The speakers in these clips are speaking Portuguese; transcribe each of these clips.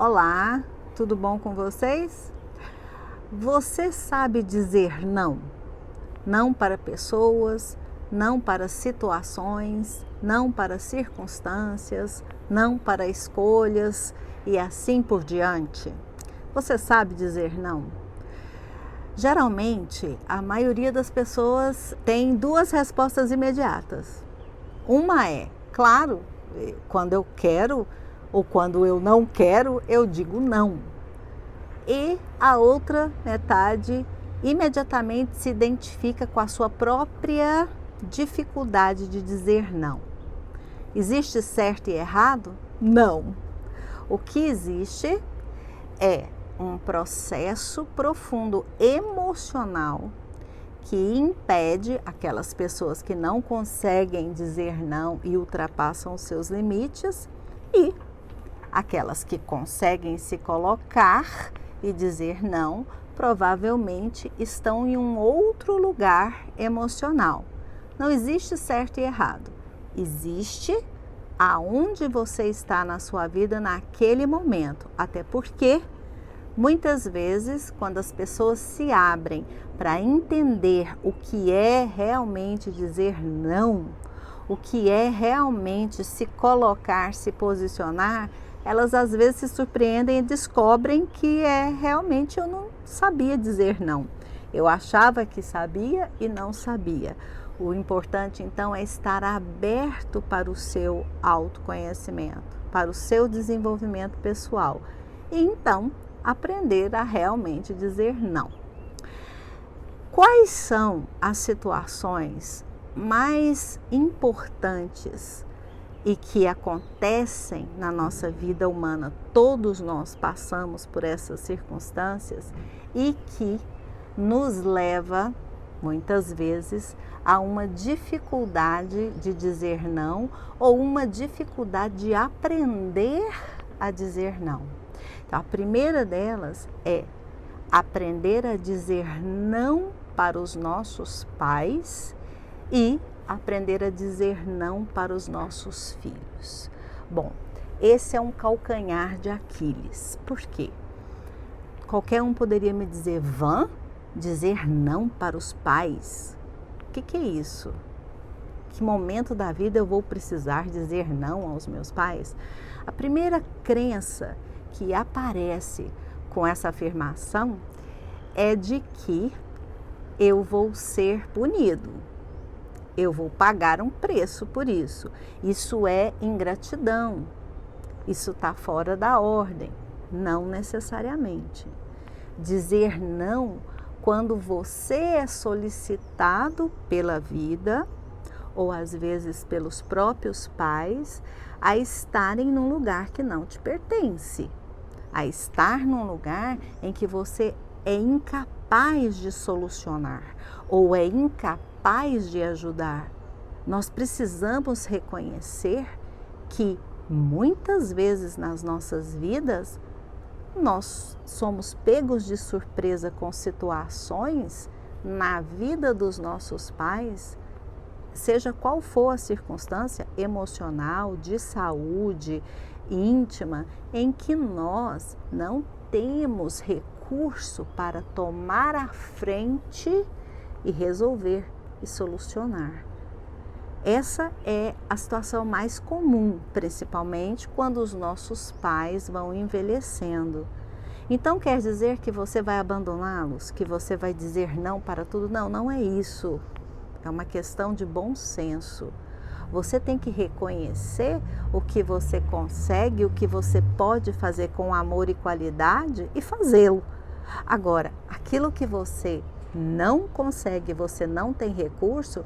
Olá, tudo bom com vocês? Você sabe dizer não? Não para pessoas, não para situações, não para circunstâncias, não para escolhas e assim por diante? Você sabe dizer não? Geralmente, a maioria das pessoas tem duas respostas imediatas. Uma é, claro, quando eu quero ou quando eu não quero, eu digo não. E a outra metade imediatamente se identifica com a sua própria dificuldade de dizer não. Existe certo e errado? Não. O que existe é um processo profundo emocional que impede aquelas pessoas que não conseguem dizer não e ultrapassam os seus limites e aquelas que conseguem se colocar e dizer não, provavelmente estão em um outro lugar emocional. Não existe certo e errado. Existe aonde você está na sua vida naquele momento. Até porque, muitas vezes, quando as pessoas se abrem para entender o que é realmente dizer não, o que é realmente se colocar, se posicionar, elas às vezes se surpreendem e descobrem que realmente eu não sabia dizer não. Eu achava que sabia e não sabia. O importante então é estar aberto para o seu autoconhecimento, para o seu desenvolvimento pessoal e então aprender a realmente dizer não. Quais são as situações mais importantes e que acontecem na nossa vida humana? Todos nós passamos por essas circunstâncias e que nos leva, muitas vezes, a uma dificuldade de dizer não ou uma dificuldade de aprender a dizer não. Então, a primeira delas é aprender a dizer não para os nossos pais e aprender a dizer não para os nossos filhos. Bom, esse é um calcanhar de Aquiles. Por quê? Qualquer um poderia me dizer, dizer não para os pais? O que é isso? Que momento da vida eu vou precisar dizer não aos meus pais? A primeira crença que aparece com essa afirmação é de que eu vou ser punido. Eu vou pagar um preço por isso. Isso é ingratidão. Isso está fora da ordem. Não necessariamente. Dizer não quando você é solicitado pela vida, ou às vezes pelos próprios pais, a estarem num lugar que não te pertence. A estar num lugar em que você é incapaz de solucionar ou é incapaz de ajudar. Nós precisamos reconhecer que muitas vezes nas nossas vidas nós somos pegos de surpresa com situações na vida dos nossos pais, seja qual for a circunstância emocional, de saúde, íntima, em que nós não temos recurso para tomar a frente e resolver e solucionar. Essa é a situação mais comum, principalmente quando os nossos pais vão envelhecendo. Então quer dizer que você vai abandoná-los, que você vai dizer não para tudo? Não, não é isso. É uma questão de bom senso. Você tem que reconhecer o que você consegue, o que você pode fazer com amor e qualidade e fazê-lo. Agora, aquilo que você não consegue, você não tem recurso,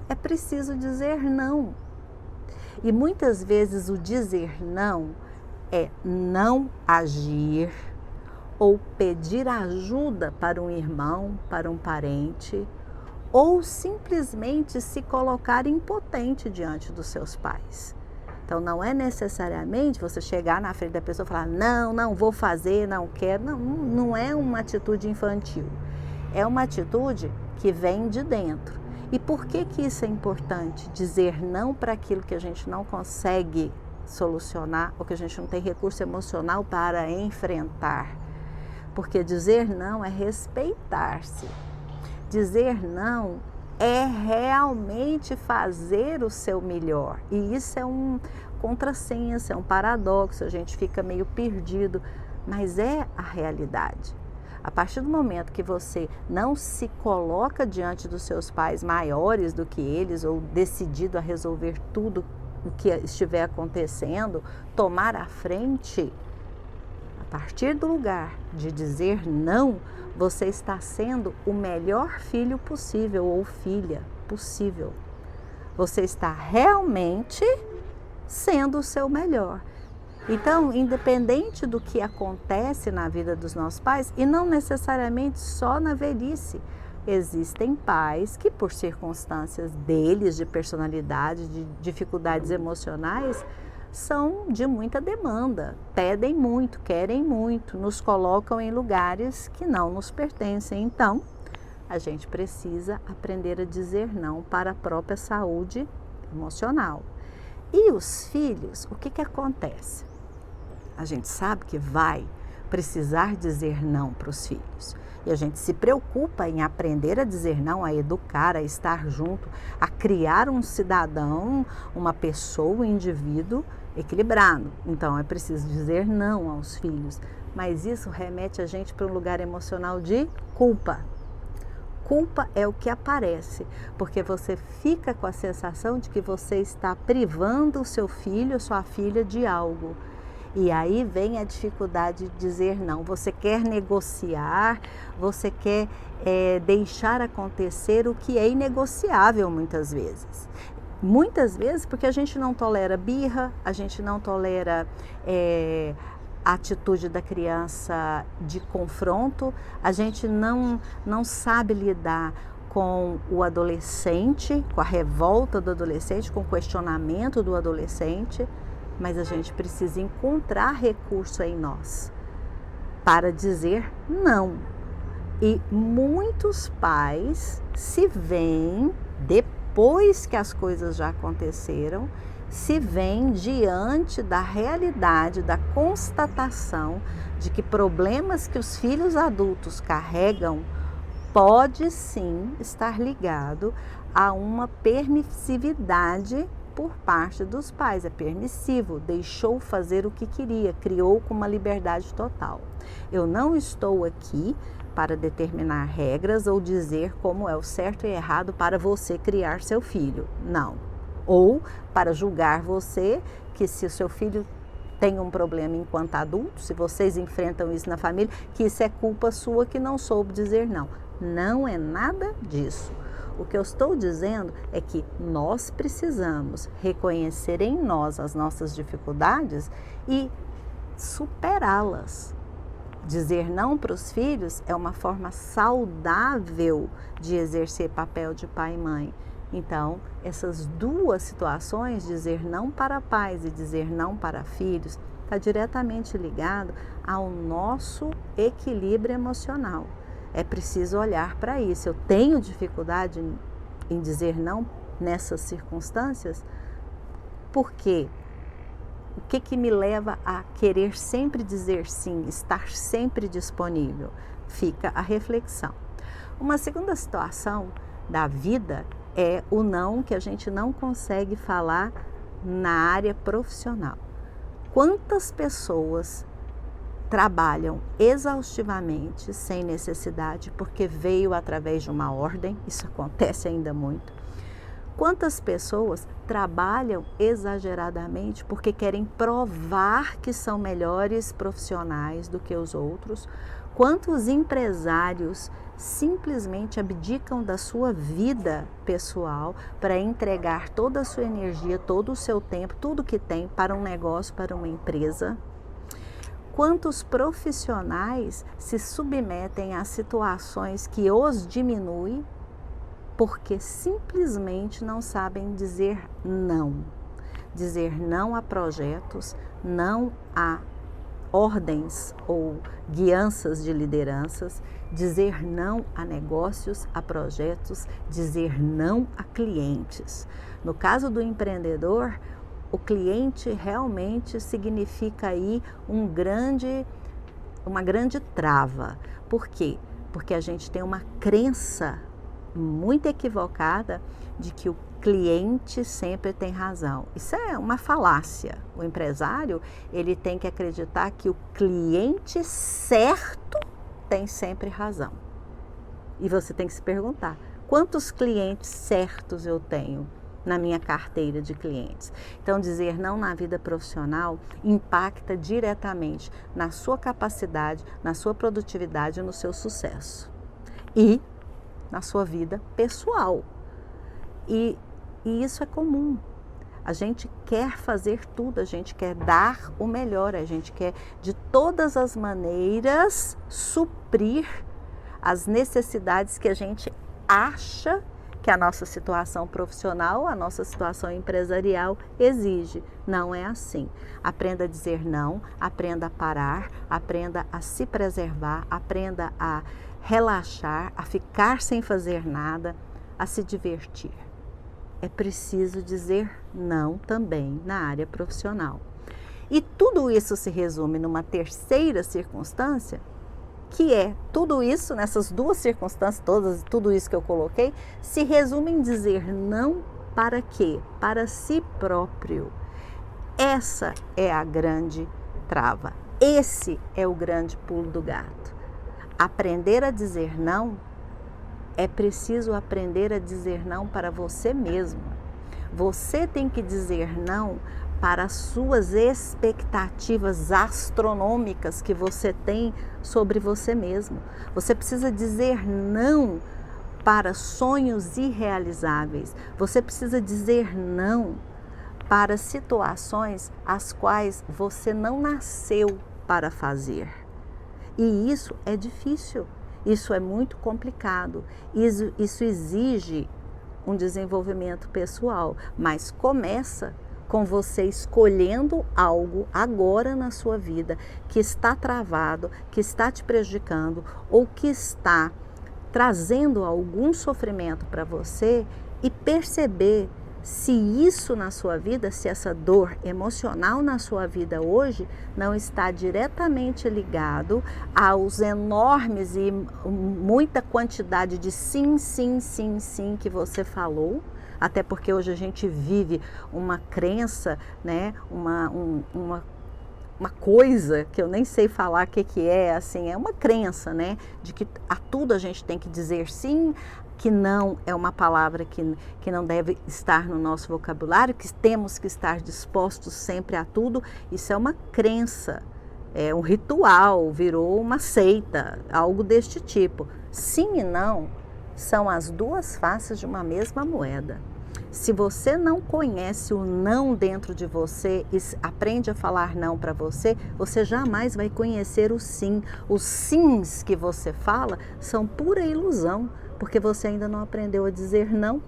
é preciso dizer não. E muitas vezes o dizer não é não agir ou pedir ajuda para um irmão, para um parente, ou simplesmente se colocar impotente diante dos seus pais. Então não é necessariamente você chegar na frente da pessoa e falar não vou fazer, não quero. Não é uma atitude infantil. É uma atitude que vem de dentro. E por que isso é importante? Dizer não para aquilo que a gente não consegue solucionar ou que a gente não tem recurso emocional para enfrentar. Porque dizer não é respeitar-se. Dizer não é realmente fazer o seu melhor. E isso é um contrassenso, é um paradoxo, a gente fica meio perdido, mas é a realidade. A partir do momento que você não se coloca diante dos seus pais maiores do que eles ou decidido a resolver tudo o que estiver acontecendo, tomar a frente, a partir do lugar de dizer não, você está sendo o melhor filho possível ou filha possível. Você está realmente sendo o seu melhor. Então, independente do que acontece na vida dos nossos pais, e não necessariamente só na velhice, existem pais que, por circunstâncias deles, de personalidade, de dificuldades emocionais, são de muita demanda, pedem muito, querem muito, nos colocam em lugares que não nos pertencem. Então, a gente precisa aprender a dizer não para a própria saúde emocional. E os filhos, o que acontece? A gente sabe que vai precisar dizer não para os filhos. E a gente se preocupa em aprender a dizer não, a educar, a estar junto, a criar um cidadão, uma pessoa, um indivíduo equilibrado. Então é preciso dizer não aos filhos. Mas isso remete a gente para um lugar emocional de culpa. Culpa é o que aparece, porque você fica com a sensação de que você está privando o seu filho ou sua filha de algo. E aí vem a dificuldade de dizer não. Você quer negociar, você quer deixar acontecer o que é inegociável muitas vezes. Muitas vezes porque a gente não tolera birra, a gente não tolera a atitude da criança de confronto, a gente não sabe lidar com o adolescente, com a revolta do adolescente, com o questionamento do adolescente. Mas a gente precisa encontrar recurso em nós para dizer não. E muitos pais se veem, depois que as coisas já aconteceram, se veem diante da realidade, da constatação de que problemas que os filhos adultos carregam pode sim estar ligado a uma permissividade por parte dos pais. É permissivo, deixou fazer o que queria, criou com uma liberdade total. Eu não estou aqui para determinar regras ou dizer como é o certo e errado para você criar seu filho, não. Ou para julgar você que se o seu filho tem um problema enquanto adulto, se vocês enfrentam isso na família, que isso é culpa sua que não soube dizer não. Não é nada disso. O que eu estou dizendo é que nós precisamos reconhecer em nós as nossas dificuldades e superá-las. Dizer não para os filhos é uma forma saudável de exercer papel de pai e mãe. Então, essas duas situações, dizer não para pais e dizer não para filhos, está diretamente ligado ao nosso equilíbrio emocional. É preciso olhar para isso. Eu tenho dificuldade em dizer não nessas circunstâncias, porque o que me leva a querer sempre dizer sim, estar sempre disponível? Fica a reflexão. Uma segunda situação da vida é o não que a gente não consegue falar na área profissional. Quantas pessoas trabalham exaustivamente, sem necessidade, porque veio através de uma ordem, isso acontece ainda muito. Quantas pessoas trabalham exageradamente porque querem provar que são melhores profissionais do que os outros? Quantos empresários simplesmente abdicam da sua vida pessoal para entregar toda a sua energia, todo o seu tempo, tudo que tem para um negócio, para uma empresa? Quantos profissionais se submetem a situações que os diminuem porque simplesmente não sabem dizer não. Dizer não a projetos, não a ordens ou guianças de lideranças, dizer não a negócios, a projetos, dizer não a clientes. No caso do empreendedor, o cliente realmente significa aí uma grande trava. Por quê? Porque a gente tem uma crença muito equivocada de que o cliente sempre tem razão. Isso é uma falácia. O empresário, ele tem que acreditar que o cliente certo tem sempre razão. E você tem que se perguntar, quantos clientes certos eu tenho na minha carteira de clientes? Então, dizer não na vida profissional impacta diretamente na sua capacidade, na sua produtividade, no seu sucesso e na sua vida pessoal. E isso é comum. A gente quer fazer tudo, a gente quer dar o melhor, a gente quer de todas as maneiras suprir as necessidades que a gente acha que a nossa situação profissional, a nossa situação empresarial exige. Não é assim. Aprenda a dizer não, aprenda a parar, aprenda a se preservar, aprenda a relaxar, a ficar sem fazer nada, a se divertir. É preciso dizer não também na área profissional. E tudo isso se resume numa terceira circunstância, que é tudo isso, nessas duas circunstâncias, tudo isso que eu coloquei, se resume em dizer não para quê? Para si próprio. Essa é a grande trava. Esse é o grande pulo do gato. Aprender a dizer não, é preciso aprender a dizer não para você mesmo. Você tem que dizer não para as suas expectativas astronômicas que você tem sobre você mesmo. Você precisa dizer não para sonhos irrealizáveis. Você precisa dizer não para situações as quais você não nasceu para fazer. E isso é difícil. Isso é muito complicado, isso exige um desenvolvimento pessoal, mas começa com você escolhendo algo agora na sua vida que está travado, que está te prejudicando ou que está trazendo algum sofrimento para você e perceber se isso na sua vida, se essa dor emocional na sua vida hoje não está diretamente ligado aos enormes e muita quantidade de sim, sim, sim, sim que você falou, até porque hoje a gente vive uma crença, né, uma coisa que eu nem sei falar o que é, assim, é uma crença, né, de que a tudo a gente tem que dizer sim, que não é uma palavra que não deve estar no nosso vocabulário, que temos que estar dispostos sempre a tudo. Isso é uma crença, é um ritual, virou uma seita, algo deste tipo. Sim e não são as duas faces de uma mesma moeda. Se você não conhece o não dentro de você e aprende a falar não para você, você jamais vai conhecer o sim. Os sims que você fala são pura ilusão, porque você ainda não aprendeu a dizer não.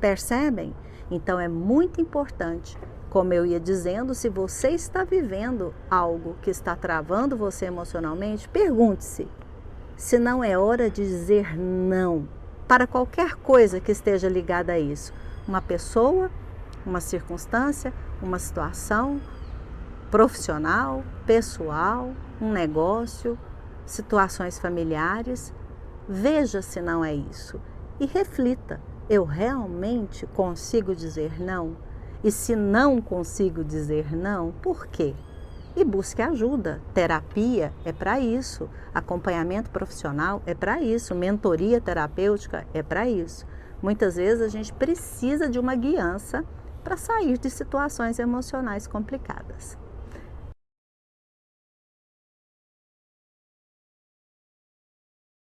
Percebem? Então é muito importante, como eu ia dizendo, se você está vivendo algo que está travando você emocionalmente, pergunte-se se não é hora de dizer não para qualquer coisa que esteja ligada a isso. Uma pessoa, uma circunstância, uma situação profissional, pessoal, um negócio, situações familiares. Veja se não é isso e reflita, eu realmente consigo dizer não? E se não consigo dizer não, por quê? E busque ajuda, terapia é para isso, acompanhamento profissional é para isso, mentoria terapêutica é para isso. Muitas vezes a gente precisa de uma guiança para sair de situações emocionais complicadas.